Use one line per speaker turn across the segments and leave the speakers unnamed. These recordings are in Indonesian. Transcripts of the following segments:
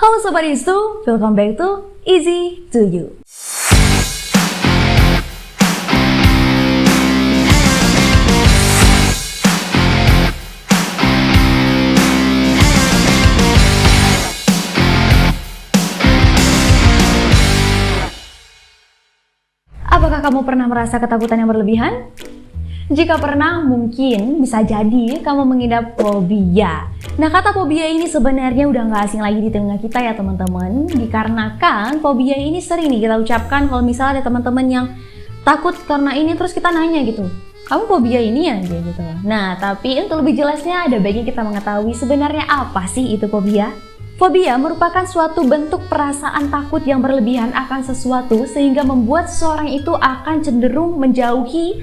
Halo Sobat Instu, welcome back to Easy to You. Apakah kamu pernah merasa ketakutan yang berlebihan? Jika pernah, mungkin bisa jadi kamu mengidap fobia. Nah, kata fobia ini sebenarnya udah nggak asing lagi di telinga kita ya teman-teman. Dikarenakan fobia ini sering nih kita ucapkan kalau misalnya ada teman-teman yang takut karena ini, terus kita nanya gitu, kamu fobia ini ya? Gitu. Nah, tapi untuk lebih jelasnya ada baiknya kita mengetahui sebenarnya apa sih itu fobia. Fobia merupakan suatu bentuk perasaan takut yang berlebihan akan sesuatu sehingga membuat seseorang itu akan cenderung menjauhi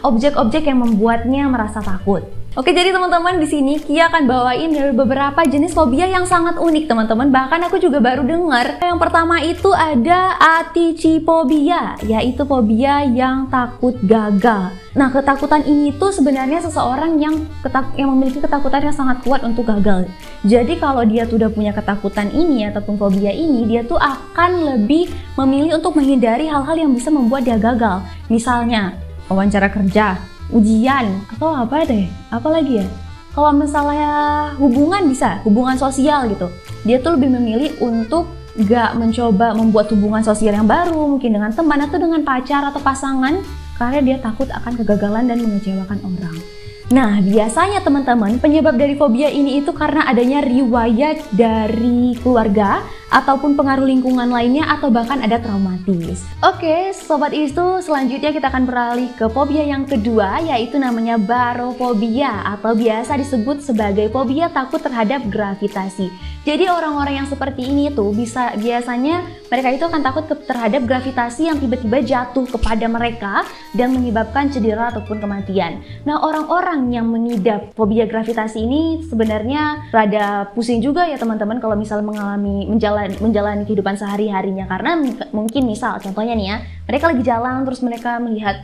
objek-objek yang membuatnya merasa takut. Oke, jadi teman-teman di sini Kia akan bawain dari beberapa jenis fobia yang sangat unik teman-teman. Bahkan aku juga baru dengar. Yang pertama itu ada atichifobia, yaitu fobia yang takut gagal. Nah, ketakutan ini tuh sebenarnya seseorang yang memiliki ketakutan yang sangat kuat untuk gagal. Jadi kalau dia tuh udah punya ketakutan ini ataupun fobia ini, dia tuh akan lebih memilih untuk menghindari hal-hal yang bisa membuat dia gagal. Misalnya wawancara kerja, ujian, atau apa deh, apa lagi ya? Kalau misalnya hubungan bisa, hubungan sosial gitu. Dia tuh lebih memilih untuk gak mencoba membuat hubungan sosial yang baru, mungkin dengan teman atau dengan pacar atau pasangan, karena dia takut akan kegagalan dan mengecewakan orang. Nah, biasanya teman-teman, penyebab dari fobia ini itu karena adanya riwayat dari keluarga ataupun pengaruh lingkungan lainnya atau bahkan ada traumatis. Oke, Sobat Istu, selanjutnya kita akan beralih ke fobia yang kedua, yaitu namanya barofobia atau biasa disebut sebagai fobia takut terhadap gravitasi. Jadi orang-orang yang seperti ini tuh biasanya mereka itu akan takut terhadap gravitasi yang tiba-tiba jatuh kepada mereka dan menyebabkan cedera ataupun kematian. Nah, orang-orang yang mengidap fobia gravitasi ini sebenarnya rada pusing juga ya teman-teman kalau misalnya menjalani kehidupan sehari-harinya, karena mungkin misal contohnya nih ya, mereka lagi jalan terus mereka melihat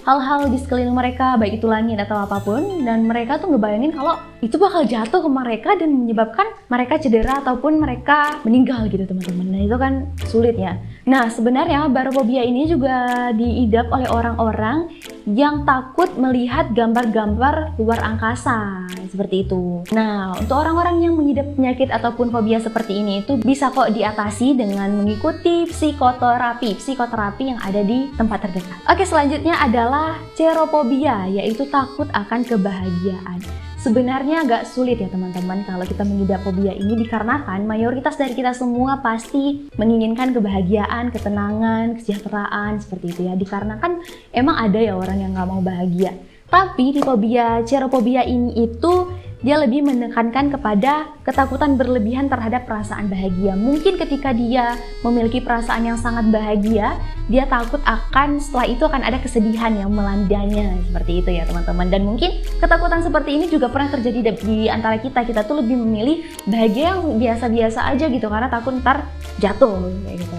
hal-hal di sekeliling mereka, baik itu langit atau apapun, dan mereka tuh ngebayangin kalau itu bakal jatuh ke mereka dan menyebabkan mereka cedera ataupun mereka meninggal gitu teman-teman. Nah, itu kan sulit ya. Nah, sebenarnya barofobia ini juga diidap oleh orang-orang yang takut melihat gambar-gambar luar angkasa seperti itu. Nah, untuk orang-orang yang mengidap penyakit ataupun fobia seperti ini itu bisa kok diatasi dengan mengikuti psikoterapi yang ada di tempat terdekat. Oke, selanjutnya adalah cerophobia, yaitu takut akan kebahagiaan. Sebenarnya agak sulit ya teman-teman kalau kita mengidap fobia ini, dikarenakan mayoritas dari kita semua pasti menginginkan kebahagiaan, ketenangan, kesejahteraan seperti itu ya. Dikarenakan emang ada ya orang yang nggak mau bahagia. Tapi di fobia cerophobia ini itu dia lebih menekankan kepada ketakutan berlebihan terhadap perasaan bahagia. Mungkin ketika dia memiliki perasaan yang sangat bahagia, dia takut setelah itu akan ada kesedihan yang melandanya, seperti itu ya teman-teman. Dan mungkin ketakutan seperti ini juga pernah terjadi di antara kita. Kita tuh lebih memilih bahagia yang biasa-biasa aja gitu, karena takut ntar jatuh kayak gitu.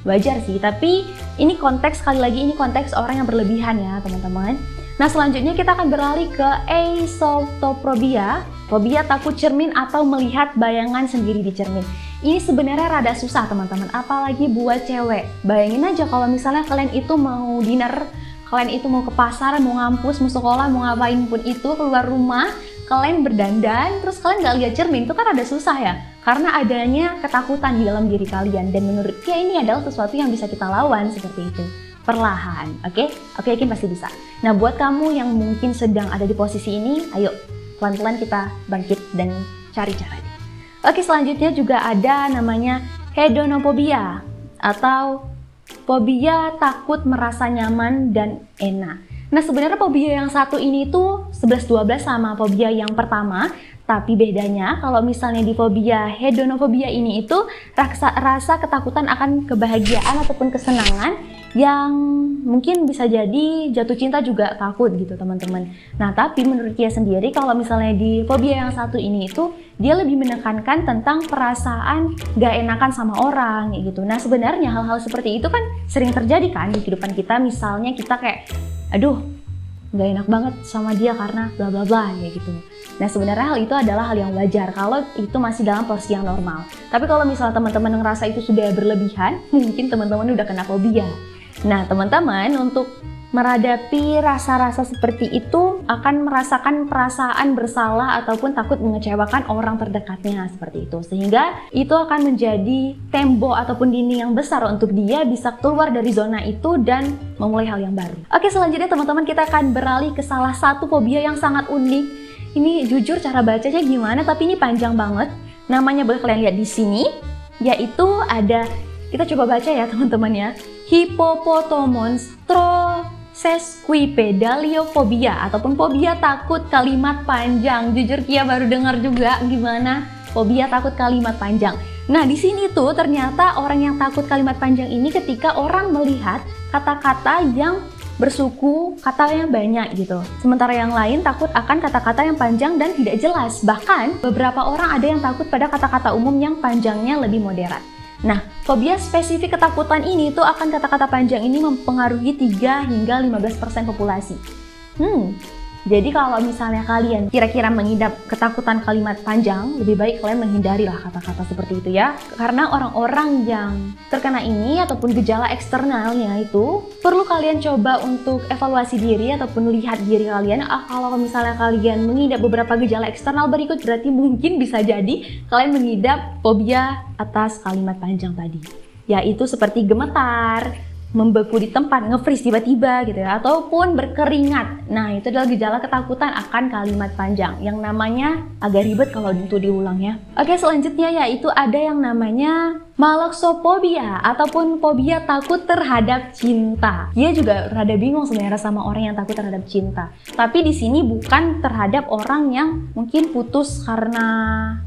Wajar sih, tapi ini konteks, sekali lagi ini konteks orang yang berlebihan ya teman-teman. Nah, selanjutnya kita akan beralih ke aesoptofobia, fobia takut cermin atau melihat bayangan sendiri di cermin. Ini sebenarnya rada susah teman-teman, apalagi buat cewek. Bayangin aja kalau misalnya kalian itu mau dinner, kalian itu mau ke pasar, mau ngampus, mau sekolah, mau ngapain pun itu, keluar rumah, kalian berdandan, terus kalian nggak lihat cermin, itu kan rada susah ya. Karena adanya ketakutan di dalam diri kalian, dan menurut Kia ini adalah sesuatu yang bisa kita lawan seperti itu. Perlahan, oke, yakin pasti bisa. Nah, buat kamu yang mungkin sedang ada di posisi ini, ayo pelan-pelan kita bangkit dan cari caranya. Oke, selanjutnya juga ada namanya hedonofobia atau fobia takut merasa nyaman dan enak. Nah, sebenarnya fobia yang satu ini tuh 11-12 sama fobia yang pertama. Tapi bedanya kalau misalnya di fobia hedonofobia ini itu rasa ketakutan akan kebahagiaan ataupun kesenangan yang mungkin bisa jadi jatuh cinta juga takut gitu teman-teman. Nah, tapi menurut Kia sendiri kalau misalnya di fobia yang satu ini itu dia lebih menekankan tentang perasaan gak enakan sama orang gitu. Nah, sebenarnya hal-hal seperti itu kan sering terjadi kan di kehidupan kita. Misalnya kita kayak, aduh nggak enak banget sama dia karena bla bla bla kayak gitu. Nah sebenarnya hal itu adalah hal yang wajar kalau itu masih dalam porsi yang normal. Tapi kalau misalnya teman-teman ngerasa itu sudah berlebihan, mungkin teman-teman udah kena fobia. Nah teman-teman untuk meradapi rasa-rasa seperti itu akan merasakan perasaan bersalah ataupun takut mengecewakan orang terdekatnya seperti itu. Sehingga itu akan menjadi tembok ataupun dinding yang besar untuk dia bisa keluar dari zona itu dan memulai hal yang baru. Oke, selanjutnya teman-teman kita akan beralih ke salah satu fobia yang sangat unik. Ini jujur cara bacanya gimana tapi ini panjang banget. Namanya boleh kalian lihat di sini, yaitu ada, kita coba baca ya teman-teman ya. Hippopotomonstrosequipedaliofobia ataupun fobia takut kalimat panjang. Jujur Kia baru dengar juga gimana fobia takut kalimat panjang. Nah di sini tuh ternyata orang yang takut kalimat panjang ini ketika orang melihat kata-kata yang bersuku katanya banyak gitu. Sementara yang lain takut akan kata-kata yang panjang dan tidak jelas. Bahkan beberapa orang ada yang takut pada kata-kata umum yang panjangnya lebih moderat. Nah, fobia spesifik ketakutan ini tuh akan kata-kata panjang ini mempengaruhi 3 hingga 15% populasi. Jadi kalau misalnya kalian kira-kira mengidap ketakutan kalimat panjang, lebih baik kalian menghindarilah kata-kata seperti itu ya. Karena orang-orang yang terkena ini ataupun gejala eksternalnya itu perlu kalian coba untuk evaluasi diri ataupun lihat diri kalian. Kalau misalnya kalian mengidap beberapa gejala eksternal berikut, berarti mungkin bisa jadi kalian mengidap fobia atas kalimat panjang tadi. Yaitu seperti gemetar, membeku di tempat, nge-freeze tiba-tiba gitu ya, ataupun berkeringat. Nah itu adalah gejala ketakutan akan kalimat panjang yang namanya agak ribet kalau itu diulang ya. Oke, selanjutnya yaitu ada yang namanya malaxophobia ataupun fobia takut terhadap cinta. Dia juga rada bingung sebenarnya sama orang yang takut terhadap cinta. Tapi di sini bukan terhadap orang yang mungkin putus karena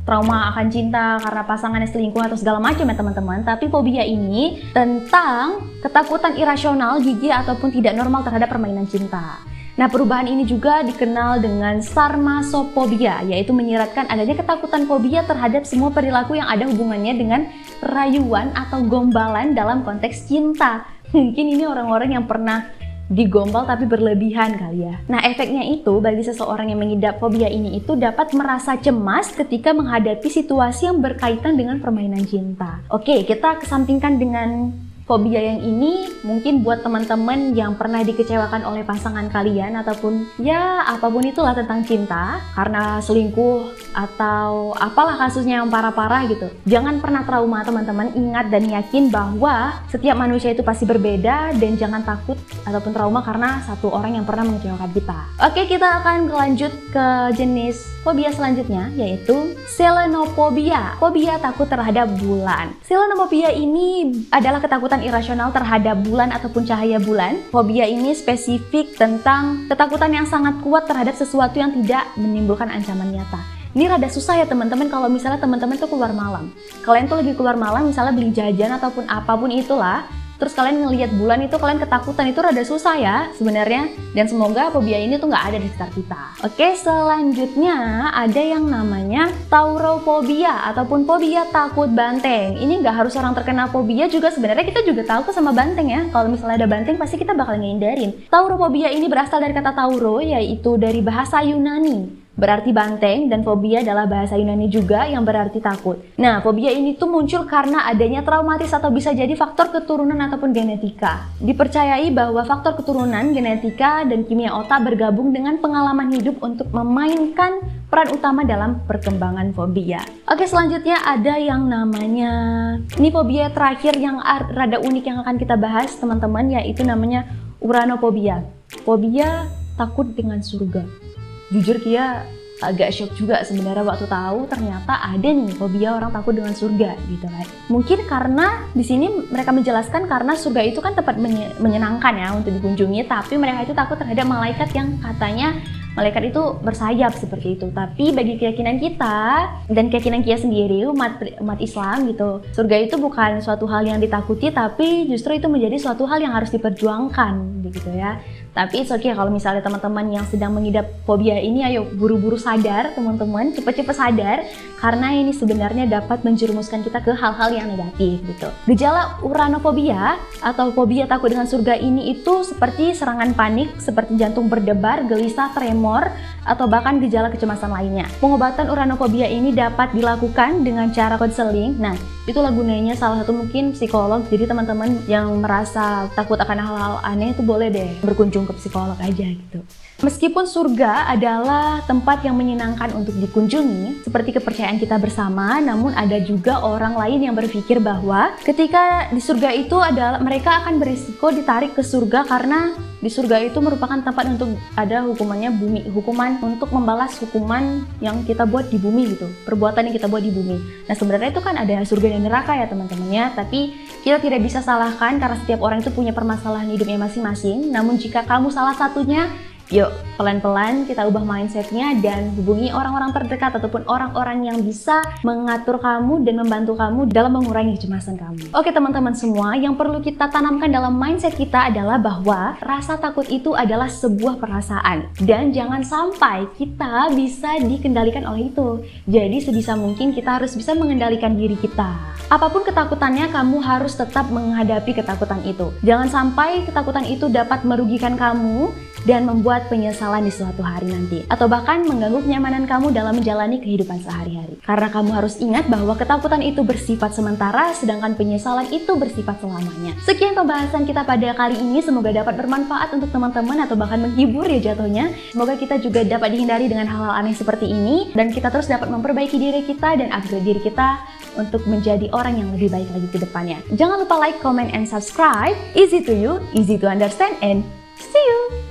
trauma akan cinta, karena pasangannya selingkuh atau segala macam ya teman-teman. Tapi fobia ini tentang ketakutan irasional, gigih ataupun tidak normal terhadap permainan cinta. Nah, perubahan ini juga dikenal dengan sarmasophobia, yaitu menyiratkan adanya ketakutan fobia terhadap semua perilaku yang ada hubungannya dengan rayuan atau gombalan dalam konteks cinta. Mungkin ini orang-orang yang pernah digombal tapi berlebihan kali ya. Nah, efeknya itu bagi seseorang yang mengidap fobia ini itu dapat merasa cemas ketika menghadapi situasi yang berkaitan dengan permainan cinta. Oke, kita kesampingkan dengan fobia yang ini mungkin buat teman-teman yang pernah dikecewakan oleh pasangan kalian ataupun ya apapun itulah tentang cinta karena selingkuh atau apalah kasusnya yang parah-parah gitu. Jangan pernah trauma teman-teman, ingat dan yakin bahwa setiap manusia itu pasti berbeda dan jangan takut ataupun trauma karena satu orang yang pernah mengecewakan kita. Oke, kita akan lanjut ke jenis fobia selanjutnya yaitu selenophobia, fobia takut terhadap bulan. Selenophobia ini adalah ketakutan irasional terhadap bulan ataupun cahaya bulan. Fobia ini spesifik tentang ketakutan yang sangat kuat terhadap sesuatu yang tidak menimbulkan ancaman nyata. Ini rada susah ya teman-teman kalau misalnya teman-teman tuh keluar malam. Kalian tuh lagi keluar malam misalnya beli jajan ataupun apapun itulah, terus kalian ngelihat bulan itu kalian ketakutan, itu rada susah ya sebenarnya. Dan semoga fobia ini tuh nggak ada di sekitar kita. Oke, selanjutnya ada yang namanya taurophobia ataupun fobia takut banteng. Ini nggak harus orang terkena fobia juga, sebenarnya kita juga takut sama banteng ya. Kalau misalnya ada banteng pasti kita bakal ngehindarin. Taurophobia ini berasal dari kata tauro, yaitu dari bahasa Yunani, berarti banteng, dan fobia adalah bahasa Yunani juga yang berarti takut. Nah, fobia ini tuh muncul karena adanya traumatis atau bisa jadi faktor keturunan ataupun genetika. Dipercayai bahwa faktor keturunan, genetika, dan kimia otak bergabung dengan pengalaman hidup untuk memainkan peran utama dalam perkembangan fobia. Oke, selanjutnya ada yang namanya, ini fobia terakhir yang rada unik yang akan kita bahas teman-teman, yaitu namanya uranophobia. Fobia takut dengan surga. Jujur Kia agak shock juga sebenarnya waktu tahu ternyata ada nih fobia orang takut dengan surga gitu kan. Mungkin karena di sini mereka menjelaskan karena surga itu kan tempat menyenangkan ya untuk dikunjungi, tapi mereka itu takut terhadap malaikat yang katanya malaikat itu bersayap seperti itu. Tapi bagi keyakinan kita dan keyakinan Kia sendiri, umat Islam gitu, surga itu bukan suatu hal yang ditakuti, tapi justru itu menjadi suatu hal yang harus diperjuangkan gitu ya. Tapi it's okay kalau misalnya teman-teman yang sedang mengidap fobia ini, ayo buru-buru sadar teman-teman, cepet-cepet sadar, karena ini sebenarnya dapat menjerumuskan kita ke hal-hal yang negatif gitu. Gejala uranofobia atau fobia takut dengan surga ini itu seperti serangan panik, seperti jantung berdebar, gelisah, tremor, atau bahkan gejala kecemasan lainnya. Pengobatan uranofobia ini dapat dilakukan dengan cara konseling. Nah, itulah gunanya salah satu mungkin psikolog. Jadi teman-teman yang merasa takut akan hal-hal aneh itu boleh deh berkunjung ke psikolog aja gitu. Meskipun surga adalah tempat yang menyenangkan untuk dikunjungi, seperti kepercayaan kita bersama, namun ada juga orang lain yang berpikir bahwa ketika di surga itu adalah mereka akan berisiko ditarik ke surga karena di surga itu merupakan tempat untuk ada hukumannya bumi, hukuman untuk membalas hukuman yang kita buat di bumi gitu, perbuatan yang kita buat di bumi. Nah sebenarnya itu kan ada surga dan neraka ya teman-temannya, tapi kita tidak bisa salahkan karena setiap orang itu punya permasalahan hidupnya masing-masing. Namun jika kamu salah satunya, yuk pelan-pelan kita ubah mindsetnya dan hubungi orang-orang terdekat ataupun orang-orang yang bisa mengatur kamu dan membantu kamu dalam mengurangi kecemasan kamu. Oke teman-teman semua, yang perlu kita tanamkan dalam mindset kita adalah bahwa rasa takut itu adalah sebuah perasaan dan jangan sampai kita bisa dikendalikan oleh itu. Jadi sebisa mungkin kita harus bisa mengendalikan diri kita. Apapun ketakutannya, kamu harus tetap menghadapi ketakutan itu. Jangan sampai ketakutan itu dapat merugikan kamu dan membuat penyesalan di suatu hari nanti, atau bahkan mengganggu kenyamanan kamu dalam menjalani kehidupan sehari-hari. Karena kamu harus ingat bahwa ketakutan itu bersifat sementara, sedangkan penyesalan itu bersifat selamanya. Sekian pembahasan kita pada kali ini, semoga dapat bermanfaat untuk teman-teman atau bahkan menghibur ya jatuhnya. Semoga kita juga dapat dihindari dengan hal-hal aneh seperti ini, dan kita terus dapat memperbaiki diri kita dan upgrade diri kita untuk menjadi orang yang lebih baik lagi ke depannya. Jangan lupa like, comment, and subscribe. Easy to you, easy to understand, and see you!